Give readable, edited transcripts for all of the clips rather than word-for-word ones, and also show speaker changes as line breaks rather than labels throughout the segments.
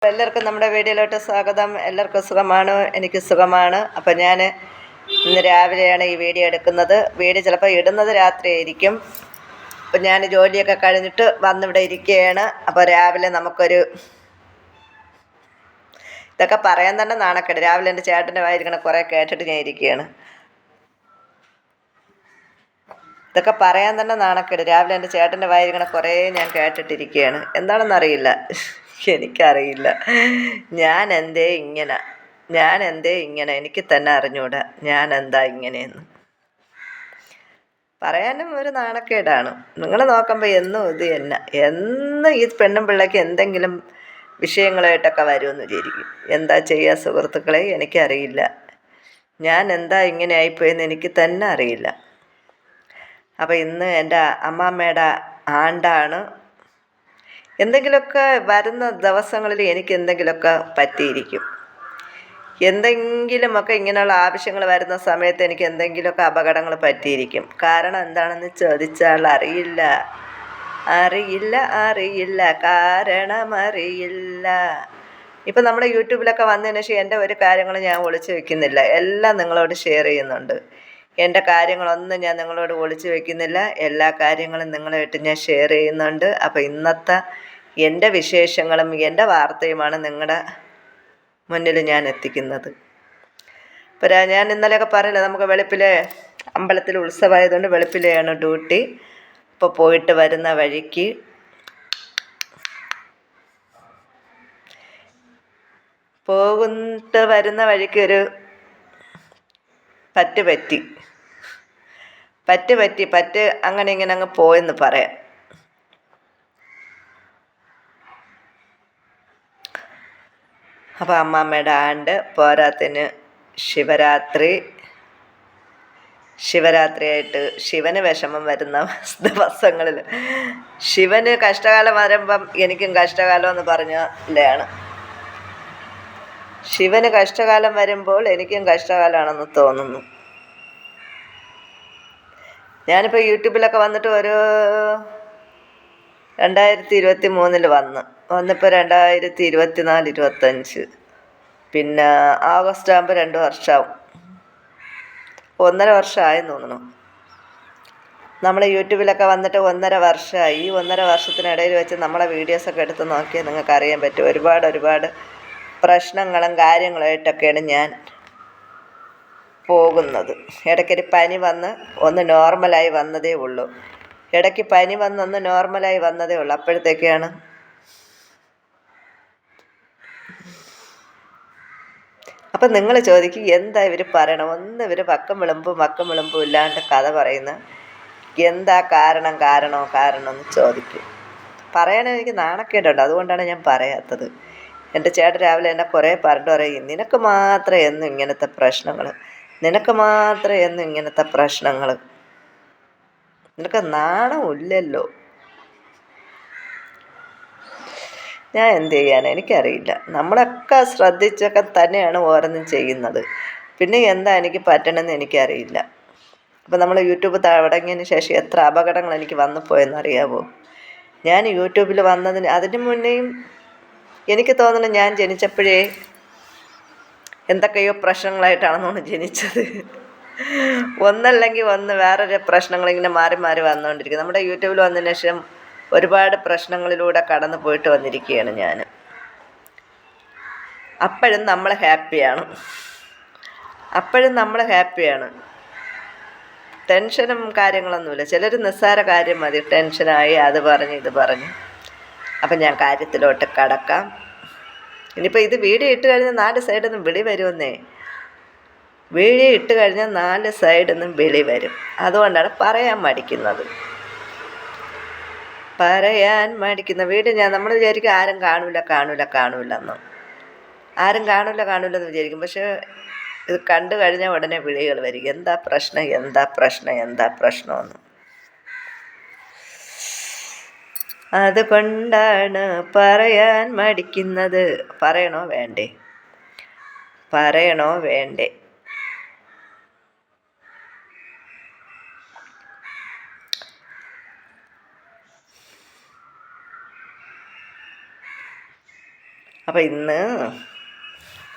എല്ലാവർക്കും നമ്മുടെ വീഡിയോയിലോട്ട് സ്വാഗതം. എല്ലാവർക്കും സുഖമാണ്, എനിക്ക് സുഖമാണ്. അപ്പം ഞാൻ ഇന്ന് രാവിലെയാണ് ഈ വീഡിയോ എടുക്കുന്നത്. വീഡിയോ ചിലപ്പോൾ ഇടുന്നത് രാത്രിയായിരിക്കും. അപ്പം ഞാൻ ജോലിയൊക്കെ കഴിഞ്ഞിട്ട് വന്നിവിടെ ഇരിക്കുകയാണ്. അപ്പോൾ രാവിലെ നമുക്കൊരു ഇതൊക്കെ പറയാൻ തന്നെ നാണക്കേട്. രാവിലെ എൻ്റെ ചേട്ടൻ്റെ വായിരിക്കണം കുറേ കേട്ടിട്ട് ഞാൻ ഇരിക്കുകയാണ്. ഇതൊക്കെ പറയാൻ തന്നെ നാണക്കേട്. രാവിലെ എൻ്റെ ചേട്ടൻ്റെ വായിരിക്കണം കുറേ ഞാൻ കേട്ടിട്ടിരിക്കുകയാണ്. എന്താണെന്നറിയില്ല, എനിക്കറിയില്ല. ഞാൻ എന്തേ ഇങ്ങനെ എനിക്ക് തന്നെ അറിഞ്ഞൂടാ ഞാൻ എന്താ ഇങ്ങനെയെന്ന്. പറയാനും ഒരു നാണക്കേടാണ്. നിങ്ങൾ നോക്കുമ്പോൾ എന്നും ഇത് തന്നെ, എന്നും ഈ പെണ്ണും പിള്ളേക്ക് എന്തെങ്കിലും വിഷയങ്ങളായിട്ടൊക്കെ വരുമെന്ന് വിചാരിക്കും. എന്താ ചെയ്യുക സുഹൃത്തുക്കളെ, എനിക്കറിയില്ല. ഞാൻ എന്താ ഇങ്ങനെ ആയിപ്പോയെന്ന് എനിക്ക് തന്നെ അറിയില്ല. അപ്പോൾ ഇന്ന് എൻ്റെ അമ്മാമ്മയുടെ ആണ്ടാണ്. എന്തെങ്കിലുമൊക്കെ വരുന്ന ദിവസങ്ങളിൽ എനിക്ക് എന്തെങ്കിലുമൊക്കെ പറ്റിയിരിക്കും. എന്തെങ്കിലുമൊക്കെ ഇങ്ങനെയുള്ള ആവശ്യങ്ങൾ വരുന്ന സമയത്ത് എനിക്ക് എന്തെങ്കിലുമൊക്കെ അപകടങ്ങൾ പറ്റിയിരിക്കും. കാരണം എന്താണെന്ന് ചോദിച്ചാൽ അറിയില്ല കാരണം അറിയില്ല. ഇപ്പം നമ്മുടെ യൂട്യൂബിലൊക്കെ വന്നതിന് ശേഷം എൻ്റെ ഒരു കാര്യങ്ങൾ ഞാൻ ഒളിച്ചു വെക്കുന്നില്ല, എല്ലാം നിങ്ങളോട് ഷെയർ ചെയ്യുന്നുണ്ട്. എൻ്റെ കാര്യങ്ങളൊന്നും ഞാൻ നിങ്ങളോട് ഒളിച്ചു വെക്കുന്നില്ല, എല്ലാ കാര്യങ്ങളും നിങ്ങളുമായിട്ട് ഞാൻ ഷെയർ ചെയ്യുന്നുണ്ട്. അപ്പോൾ ഇന്നത്തെ എൻ്റെ വിശേഷങ്ങളും എൻ്റെ വാർത്തയുമാണ് നിങ്ങളുടെ മുന്നിൽ ഞാൻ എത്തിക്കുന്നത്. അപ്പോൾ ഞാൻ ഇന്നലെയൊക്കെ പറയില്ല, നമുക്ക് വെളുപ്പിലെ അമ്പലത്തിൽ ഉത്സവമായതുകൊണ്ട് വെളുപ്പിലെയാണ് ഡ്യൂട്ടി. ഇപ്പോൾ പോയിട്ട് വരുന്ന വഴിക്ക് ഒരു പറ്റ് അങ്ങനെ ഇങ്ങനെ അങ്ങ് പോയെന്ന് പറയാം. അപ്പോൾ അമ്മാമ്മയുടെ ആണ്ട് പോരാത്തിന് ശിവരാത്രിയായിട്ട് ശിവന് വിഷമം വരുന്ന ദിവസങ്ങളിൽ, ശിവന് കഷ്ടകാലം വരുമ്പം എനിക്കും കഷ്ടകാലം എന്ന് പറഞ്ഞാണ്. ശിവന് കഷ്ടകാലം വരുമ്പോൾ എനിക്കും കഷ്ടകാലമാണെന്ന് തോന്നുന്നു. ഞാനിപ്പോൾ യൂട്യൂബിലൊക്കെ വന്നിട്ട് ഒരു 2023 വന്നിപ്പോൾ 2024, 25, പിന്നെ ആഗസ്റ്റ് ആകുമ്പോൾ 2 വർഷമാവും. 1.5 വർഷമായെന്ന് തോന്നുന്നു. നമ്മൾ യൂട്യൂബിലൊക്കെ വന്നിട്ട് 1.5 വർഷമായി. ഈ 1.5 വർഷത്തിനിടയിൽ വെച്ച് നമ്മളെ വീഡിയോസൊക്കെ എടുത്ത് നോക്കിയാൽ നിങ്ങൾക്ക് അറിയാൻ പറ്റും. ഒരുപാട് പ്രശ്നങ്ങളും കാര്യങ്ങളായിട്ടൊക്കെയാണ് ഞാൻ പോകുന്നത്. ഇടയ്ക്കൊരു പനി വന്ന് ഒന്ന് നോർമലായി വന്നതേ ഉള്ളൂ. അപ്പോഴത്തേക്കാണ് അപ്പം നിങ്ങൾ ചോദിക്കും എന്താ ഇവർ പറയണം, ഇവർ വക്കം വിളമ്പും ഇല്ലാണ്ട് കഥ പറയുന്ന എന്താ കാരണം എന്ന് ചോദിക്കും. പറയാൻ എനിക്ക് നാണക്കേടുണ്ട്, അതുകൊണ്ടാണ് ഞാൻ പറയാത്തത്. എൻ്റെ ചേട്ടൻ രാവിലെ എന്നെ കുറേ പറഞ്ഞിട്ട് പറയും, നിനക്ക് മാത്രമേ എന്നും ഇങ്ങനത്തെ പ്രശ്നങ്ങൾ, നിനക്ക് നാണമില്ലല്ലോ. ഞാൻ എന്ത് ചെയ്യാനാണ്, എനിക്കറിയില്ല. നമ്മളൊക്കെ ശ്രദ്ധിച്ചൊക്കെ തന്നെയാണ് ഓരോന്നും ചെയ്യുന്നത്. പിന്നെ എന്താ എനിക്ക് പറ്റണമെന്ന് എനിക്കറിയില്ല. അപ്പോൾ നമ്മൾ യൂട്യൂബ് തുടങ്ങിയതിന് ശേഷം എത്ര അപകടങ്ങൾ എനിക്ക് വന്നു പോയെന്നറിയാമോ? ഞാൻ യൂട്യൂബിൽ അതിന് മുന്നേയും എനിക്ക് തോന്നുന്നു ഞാൻ ജനിച്ചപ്പോഴേ എന്തൊക്കെയോ പ്രശ്നങ്ങളായിട്ടാണെന്നാണ് ജനിച്ചത്. ഒന്നല്ലെങ്കിൽ ഒന്ന് വേറൊരു പ്രശ്നങ്ങളിങ്ങനെ മാറി വന്നുകൊണ്ടിരിക്കും. നമ്മുടെ യൂട്യൂബിൽ വന്നതിന് ശേഷം ഒരുപാട് പ്രശ്നങ്ങളിലൂടെ കടന്നു പോയിട്ട് വന്നിരിക്കുകയാണ് ഞാൻ. അപ്പോഴും നമ്മൾ ഹാപ്പിയാണ്. ടെൻഷനും കാര്യങ്ങളൊന്നുമില്ല. ചിലർ നിസ്സാര കാര്യം മതി, ടെൻഷനായി അത് പറഞ്ഞ് ഇത് പറഞ്ഞ്. അപ്പം ഞാൻ കാര്യത്തിലോട്ട് കടക്കാം. ഇനിയിപ്പോൾ ഇത് വീഡിയോ ഇട്ട് കഴിഞ്ഞാൽ 4 സൈഡിൽ നിന്നും വിളി വരുമെന്നേ. വീഡിയോ ഇട്ട് കഴിഞ്ഞാൽ 4 സൈഡിൽ നിന്നും വിളി വരും. അതുകൊണ്ടാണ് പറയാൻ മടിക്കുന്നത്. വീഡിയോ നമ്മൾ വിചാരിക്കും ആരും കാണൂലെന്ന്. ആരും കാണൂലെന്ന് വിചാരിക്കും. പക്ഷേ ഇത് കണ്ടു കഴിഞ്ഞാൽ ഉടനെ വിളികൾ വരും, എന്താ പ്രശ്നമെന്ന്. അതുകൊണ്ടാണ് പറയാൻ മടിക്കുന്നത്. പറയണോ വേണ്ടേ? അപ്പോൾ ഇന്ന്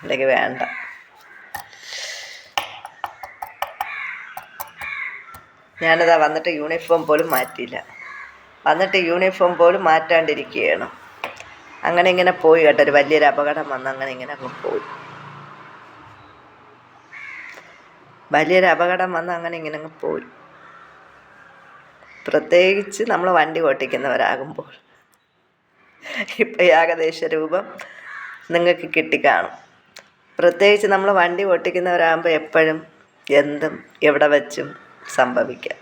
അല്ലെങ്കിൽ വേണ്ട. ഞാനിതാ വന്നിട്ട് യൂണിഫോം പോലും മാറ്റിയില്ല. മാറ്റാണ്ടിരിക്കുകയാണ്. അങ്ങനെ ഇങ്ങനെ പോയി കേട്ടോ. ഒരു വലിയൊരു അപകടം വന്ന് അങ്ങനെ ഇങ്ങനെ അങ്ങ് പോയി. പ്രത്യേകിച്ച് നമ്മൾ വണ്ടി ഓട്ടിക്കുന്നവരാകുമ്പോൾ. ഇപ്പം ഏകദേശ രൂപം നിങ്ങൾക്ക് കിട്ടിക്കാണും. പ്രത്യേകിച്ച് നമ്മൾ വണ്ടി ഓട്ടിക്കുന്നവരാകുമ്പോൾ എപ്പോഴും എന്തും എവിടെ വച്ചും സംഭവിക്കാം.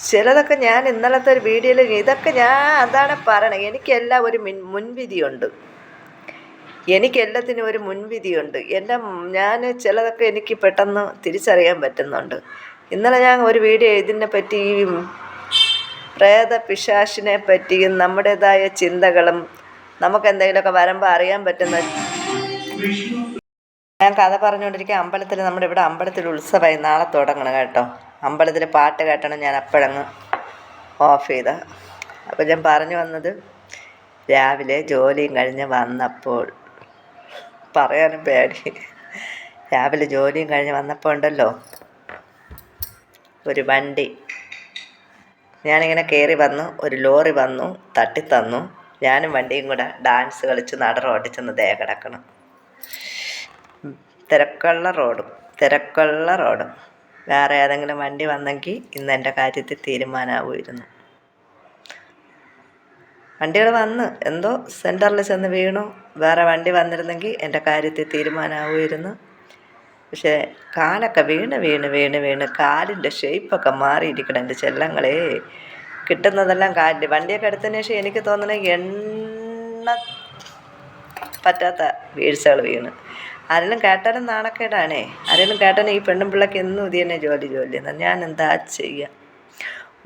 ചിലതൊക്കെ ഞാൻ ഇന്നലത്തെ ഒരു വീഡിയോയിൽ ഇതൊക്കെ ഞാൻ അതാണ് പറയണത്. എനിക്കെല്ലാം ഒരു മുൻവിധിയുണ്ട്. എനിക്കെല്ലാത്തിനും ഒരു മുൻവിധിയുണ്ട്. ഞാൻ ചിലതൊക്കെ എനിക്ക് പെട്ടെന്ന് തിരിച്ചറിയാൻ പറ്റുന്നുണ്ട്. ഇന്നലെ ഞാൻ ഒരു വീഡിയോ ഇതിനെ പറ്റി, പ്രേത പിശാചിനെ പറ്റിയും നമ്മുടേതായ ചിന്തകളും നമുക്ക് എന്തെങ്കിലുമൊക്കെ വരുമ്പോൾ അറിയാൻ പറ്റുന്ന, ഞാൻ കഥ പറഞ്ഞുകൊണ്ടിരിക്കുക. നമ്മുടെ ഇവിടെ അമ്പലത്തിൽ ഉത്സവമായി. നാളെ തുടങ്ങണം കേട്ടോ. അമ്പലത്തിൽ പാട്ട് കേട്ടണം. ഞാൻ അപ്പോഴങ്ങ് ഓഫ് ചെയ്ത. അപ്പോൾ ഞാൻ പറഞ്ഞു വന്നത്, രാവിലെ ജോലിയും കഴിഞ്ഞ് വന്നപ്പോൾ, പറയാനും പേടി, രാവിലെ ജോലിയും കഴിഞ്ഞ് വന്നപ്പോൾ ഉണ്ടല്ലോ ഒരു വണ്ടി, ഞാനിങ്ങനെ കയറി വന്നു, ഒരു ലോറി വന്നു തട്ടിത്തന്നു. ഞാനും വണ്ടിയും കൂടെ ഡാൻസ് കളിച്ച് നട റോഡിൽ ചെന്ന് കിടക്കണം. തിരക്കുള്ള റോഡും വേറെ ഏതെങ്കിലും വണ്ടി വന്നെങ്കിൽ ഇന്ന് എൻ്റെ കാര്യത്തിൽ തീരുമാനമാവുമായിരുന്നു. വണ്ടികൾ വന്ന് എന്തോ സെൻറ്ററിൽ ചെന്ന് വീണു. വേറെ വണ്ടി വന്നിരുന്നെങ്കിൽ എൻ്റെ കാര്യത്തിൽ തീരുമാനമാവുമായിരുന്നു. പക്ഷേ കാലൊക്കെ വീണ് കാലിൻ്റെ ഷേപ്പൊക്കെ മാറിയിരിക്കണം എൻ്റെ ചെല്ലങ്ങളെ. കിട്ടുന്നതെല്ലാം കാലിൽ. വണ്ടിയൊക്കെ എടുത്തതിന് ശേഷം എനിക്ക് തോന്നണേ എണ്ണ പറ്റാത്ത വീഴ്ചകൾ വീണ്. ആരെങ്കിലും കേട്ടാലും നാണക്കേടാണേ. ആരെങ്കിലും കേട്ടാലും ഈ പെണ്ണും പിള്ളക്ക് എന്നും ഇത് തന്നെ ജോലി എന്നാൽ ഞാൻ എന്താ ചെയ്യുക?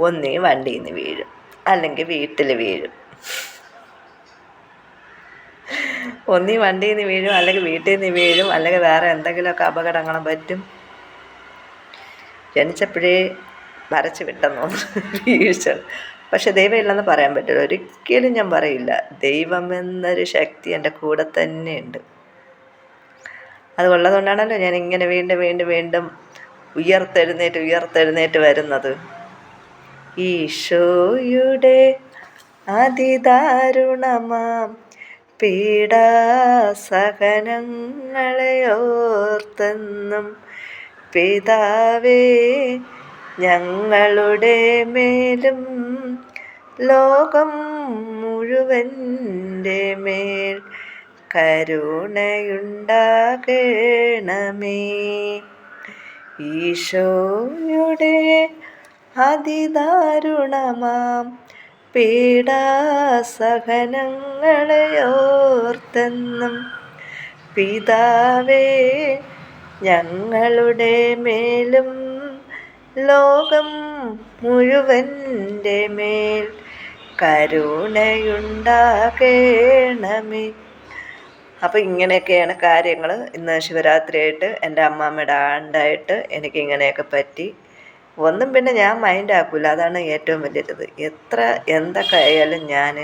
ഒന്നീ വണ്ടിയിൽ നിന്ന് വീഴും, അല്ലെങ്കിൽ വീട്ടിൽ വീഴും. ഒന്നീ വണ്ടിയിൽ നിന്ന് വീഴും, അല്ലെങ്കിൽ വീട്ടിൽ നിന്ന് വീഴും, അല്ലെങ്കിൽ വേറെ എന്തെങ്കിലുമൊക്കെ അപകടങ്ങളും പറ്റും. ജനിച്ചപ്പോഴേ വരച്ച് വിട്ടെന്ന് തോന്നുന്നു വീഴ്ച. പക്ഷെ ദൈവം ഇല്ലെന്ന് പറയാൻ പറ്റില്ല. ഒരിക്കലും ഞാൻ പറയില്ല. ദൈവം എന്നൊരു ശക്തി എൻ്റെ കൂടെ തന്നെയുണ്ട്. അതുള്ളതുകൊണ്ടാണല്ലോ ഞാൻ ഇങ്ങനെ വീണ്ടും ഉയർത്തെഴുന്നേറ്റ് വരുന്നത്. ഈശോയുടെ അതിദാരുണമാം പീഡാസഹനങ്ങളെ ഓർത്തെന്നും പിതാവേ ഞങ്ങളുടെ മേലും ലോകം മുഴുവൻ്റെ മേൽ കരുണയുണ്ടാകണമേ. ഈശോയുടെ അതിദാരുണമാം പീഡാസഹനങ്ങളെ ഓർത്തെന്നും പിതാവേ ഞങ്ങളുടെ മേലും ലോകം മുഴുവൻ്റെ മേൽ കരുണയുണ്ടാകണമേ. അപ്പോൾ ഇങ്ങനെയൊക്കെയാണ് കാര്യങ്ങൾ. ഇന്ന് ശിവരാത്രിയായിട്ട് എൻ്റെ അമ്മാമ്മയുടെ ആണ്ടായിട്ട് എനിക്കിങ്ങനെയൊക്കെ പറ്റി. ഒന്നും പിന്നെ ഞാൻ മൈൻഡ് ആക്കില്ല. അതാണ് ഏറ്റവും വലിയത്. എന്തൊക്കെ ആയാലും ഞാൻ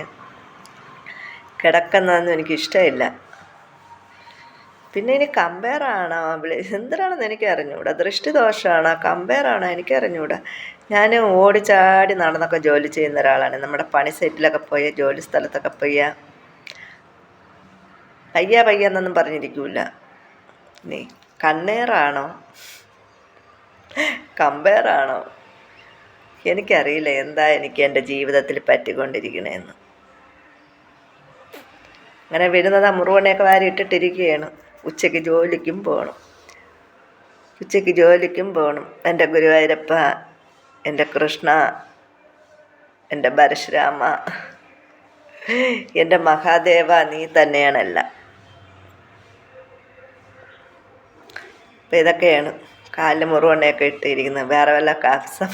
കിടക്കുന്നതൊന്നും എനിക്കിഷ്ടമില്ല. പിന്നെ ഇനി കമ്പയറാണോ എന്തിനാണെന്ന് എനിക്ക് അറിഞ്ഞൂടാ. ദൃഷ്ടിദോഷമാണോ കമ്പയറാണോ എനിക്കറിഞ്ഞൂടാ. ഞാൻ ഓടിച്ചാടി നടന്നൊക്കെ ജോലി ചെയ്യുന്ന ഒരാളാണ്. നമ്മുടെ പണി സൈറ്റിലൊക്കെ പോയ, ജോലി സ്ഥലത്തൊക്കെ പോയ പയ്യെന്നൊന്നും പറഞ്ഞിരിക്കൂല. നീ കണ്ണേറാണോ കമ്പയറാണോ എനിക്കറിയില്ല. എന്താ എനിക്ക് എൻ്റെ ജീവിതത്തിൽ പറ്റിക്കൊണ്ടിരിക്കണേന്ന്. അങ്ങനെ വരുന്നത് മുറുവണ്ണയൊക്കെ വാരി ഇട്ടിട്ടിരിക്കുകയാണ്. ഉച്ചയ്ക്ക് ജോലിക്കും പോകണം. എൻ്റെ ഗുരുവായൂരപ്പ, എൻ്റെ കൃഷ്ണ, എൻ്റെ പരശുരാമ, എൻ്റെ മഹാദേവ, നീ തന്നെയാണല്ല. അപ്പം ഇതൊക്കെയാണ് കാലിൽ മുറുവണ്ണയൊക്കെ ഇട്ടിരിക്കുന്നത്. വേറെ വല്ല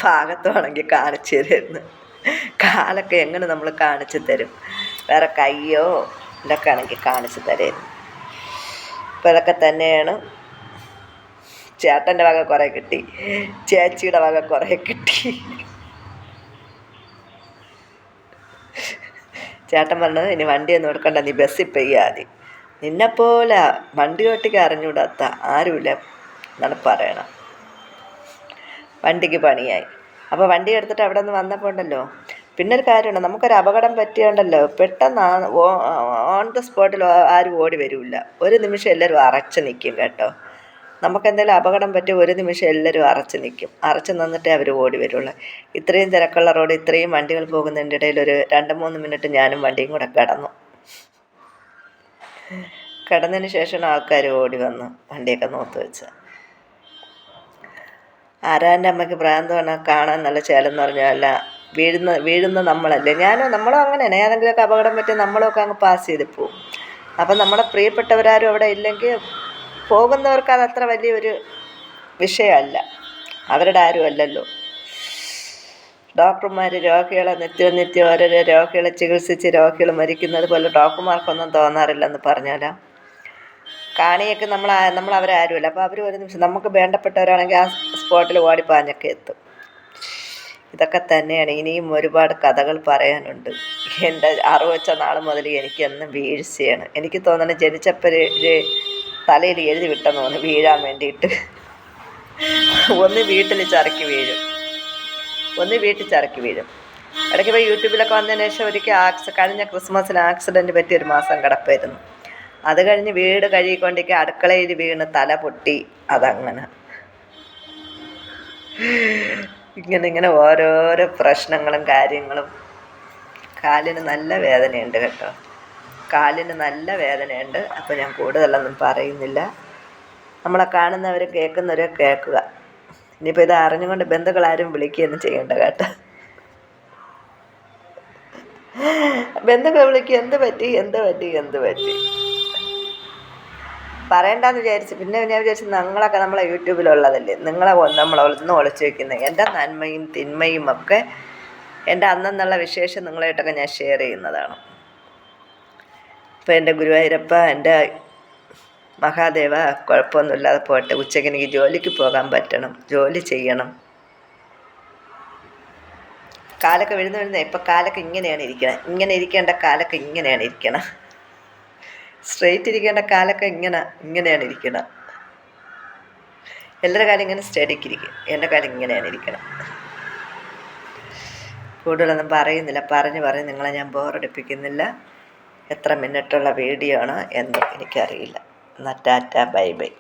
ഭാഗത്തുവാണെങ്കിൽ കാണിച്ചു തരുന്നു. കാലൊക്കെ എങ്ങനെ നമ്മൾ കാണിച്ചു തരും? വേറെ കയ്യോ ഇതൊക്കെ ആണെങ്കിൽ കാണിച്ചു തരുന്നു. അപ്പോൾ ഇതൊക്കെ തന്നെയാണ്. ചേട്ടൻ്റെ വക കുറേ കിട്ടി, ചേച്ചിയുടെ വക കുറേ കിട്ടി. ചേട്ടൻ പറഞ്ഞത് ഇനി വണ്ടിയൊന്നും എടുക്കണ്ട, നീ ബസ്സിൽ പെയ്യാ മതി. നിന്നെപ്പോലെ വണ്ടി ഓട്ടിക്ക് അറിഞ്ഞൂടാത്ത ആരുമില്ല എന്നാണ് പറയണം. വണ്ടിക്ക് പണിയായി. അപ്പോൾ വണ്ടി എടുത്തിട്ട് അവിടെ നിന്ന് വന്നപ്പോൾ ഉണ്ടല്ലോ, പിന്നെ ഒരു കാര്യമുണ്ട്, നമുക്കൊരു അപകടം പറ്റിയുണ്ടല്ലോ, പെട്ടെന്ന് ഓൺ ദ സ്പോട്ടിൽ ആരും ഓടി വരില്ല. ഒരു നിമിഷം എല്ലാവരും അറച്ച് നിൽക്കും കേട്ടോ. നമുക്കെന്തെങ്കിലും അപകടം പറ്റി ഒരു നിമിഷം എല്ലാവരും അറച്ച് നിൽക്കും. അറച്ച് നിന്നിട്ടേ അവർ ഓടി വരുള്ളൂ. ഇത്രയും തിരക്കുള്ള റോഡ്, ഇത്രയും വണ്ടികൾ പോകുന്നതിൻ്റെ ഇടയിൽ ഒരു 2-3 മിനിറ്റ് ഞാനും വണ്ടിയും കൂടെ കിടന്നതിന് ശേഷമാണ് ആൾക്കാർ ഓടി വന്ന് വണ്ടിയൊക്കെ നോത്ത് വെച്ച്. ആരാൻ്റെ അമ്മയ്ക്ക് ഭ്രാന്താണ് കാണാൻ നല്ല ചേലെന്ന് പറഞ്ഞാൽ വീഴുന്ന നമ്മളല്ലേ. നമ്മളും അങ്ങനെയാണ്. ഏതെങ്കിലുമൊക്കെ അപകടം പറ്റി നമ്മളൊക്കെ അങ്ങ് പാസ് ചെയ്ത് പോവും. അപ്പം നമ്മുടെ പ്രിയപ്പെട്ടവരാരും അവിടെ ഇല്ലെങ്കിൽ പോകുന്നവർക്ക് അതത്ര വലിയൊരു വിഷയമല്ല, അവരുടെ ആരും അല്ലല്ലോ. ഡോക്ടർമാർ രോഗികളെ നിത്യം ഓരോരോ രോഗികളെ ചികിത്സിച്ച് രോഗികൾ മരിക്കുന്നത് പോലെ ഡോക്ടർമാർക്കൊന്നും തോന്നാറില്ലെന്ന് പറഞ്ഞാലോ. കാണിയൊക്കെ നമ്മൾ അവരാരുമല്ല. അപ്പോൾ അവർ ഒരു നിമിഷം നമുക്ക് വേണ്ടപ്പെട്ടവരാണെങ്കിൽ ആ സ്പോട്ടിൽ ഓടിപ്പാഞ്ഞൊക്കെ എത്തും. ഇതൊക്കെ തന്നെയാണ്. ഇനിയും ഒരുപാട് കഥകൾ പറയാനുണ്ട്. എൻ്റെ അറിവ് വെച്ച നാൾ മുതൽ എനിക്ക് എന്നും വീഴ്ചയാണ്. എനിക്ക് തോന്നുന്നത് ജനിച്ചപ്പോൾ തലയിൽ എഴുതി വിട്ടെന്ന് തോന്നുന്നു വീഴാൻ വേണ്ടിയിട്ട്. ഒന്ന് വീട്ടിൽ ചറക്കി വീഴും. ഇടയ്ക്ക് പോയി യൂട്യൂബിലൊക്കെ വന്നതിന് ശേഷം ഒരിക്കൽ കഴിഞ്ഞ ക്രിസ്മസിന് ആക്സിഡൻറ്റ് പറ്റിയൊരു മാസം കിടപ്പായിരുന്നു. അത് കഴിഞ്ഞ് വീട് കഴുകിക്കൊണ്ടിരിക്കുക അടുക്കളയിൽ വീണ് തല പൊട്ടി. അതങ്ങനെ ഇങ്ങനെ ഓരോരോ പ്രശ്നങ്ങളും കാര്യങ്ങളും. കാലിന് നല്ല വേദനയുണ്ട് കേട്ടോ, കാലിന് നല്ല വേദനയുണ്ട്. അപ്പോൾ ഞാൻ കൂടുതലൊന്നും പറയുന്നില്ല. നമ്മളെ കാണുന്നവരും കേൾക്കുന്നവരും കേൾക്കുക. ഇനിയിപ്പോൾ ഇത് അറിഞ്ഞുകൊണ്ട് ബന്ധുക്കളാരും വിളിക്കുകയൊന്നും ചെയ്യണ്ട കേട്ടോ. ബന്ധുക്കൾ വിളിക്കുക, എന്ത് പറ്റി പറയണ്ടെന്ന് വിചാരിച്ചു. പിന്നെ ഞാൻ വിചാരിച്ചു നമ്മളെ യൂട്യൂബിലുള്ളതല്ലേ, നമ്മളൊന്നും ഒളിച്ചു വയ്ക്കുന്നത്. എൻ്റെ നന്മയും തിന്മയും ഒക്കെ എൻ്റെ അന്നെന്നുള്ള വിശേഷം നിങ്ങളായിട്ടൊക്കെ ഞാൻ ഷെയർ ചെയ്യുന്നതാണ്. ഇപ്പോൾ എൻ്റെ ഗുരുവായൂരപ്പ, എൻ്റെ മഹാദേവ, കുഴപ്പമൊന്നുമില്ലാതെ പോട്ടെ. ഉച്ചയ്ക്ക് എനിക്ക് ജോലിക്ക് പോകാൻ പറ്റണം, ജോലി ചെയ്യണം. കാലൊക്കെ വീഴുന്ന ഇപ്പം കാലൊക്കെ ഇങ്ങനെയാണ് ഇരിക്കണം. ഇങ്ങനെ ഇരിക്കേണ്ട കാലൊക്കെ ഇങ്ങനെയാണ് ഇരിക്കണം. സ്ട്രെയിറ്റ് ഇരിക്കേണ്ട കാലൊക്കെ ഇങ്ങനെയാണ് ഇരിക്കണം. എല്ലാവരുടെ കാലം ഇങ്ങനെ സ്റ്റഡിക്കിരിക്കും, എൻ്റെ കാലം ഇങ്ങനെയാണ് ഇരിക്കണം. കൂടുതലൊന്നും പറയുന്നില്ല. പറഞ്ഞ് നിങ്ങളെ ഞാൻ ബോറടിപ്പിക്കുന്നില്ല. എത്ര മിനിറ്റുള്ള വീഡിയോ ആണ് എന്നും എനിക്കറിയില്ല. എന്നാൽ ടാറ്റ, ബൈ.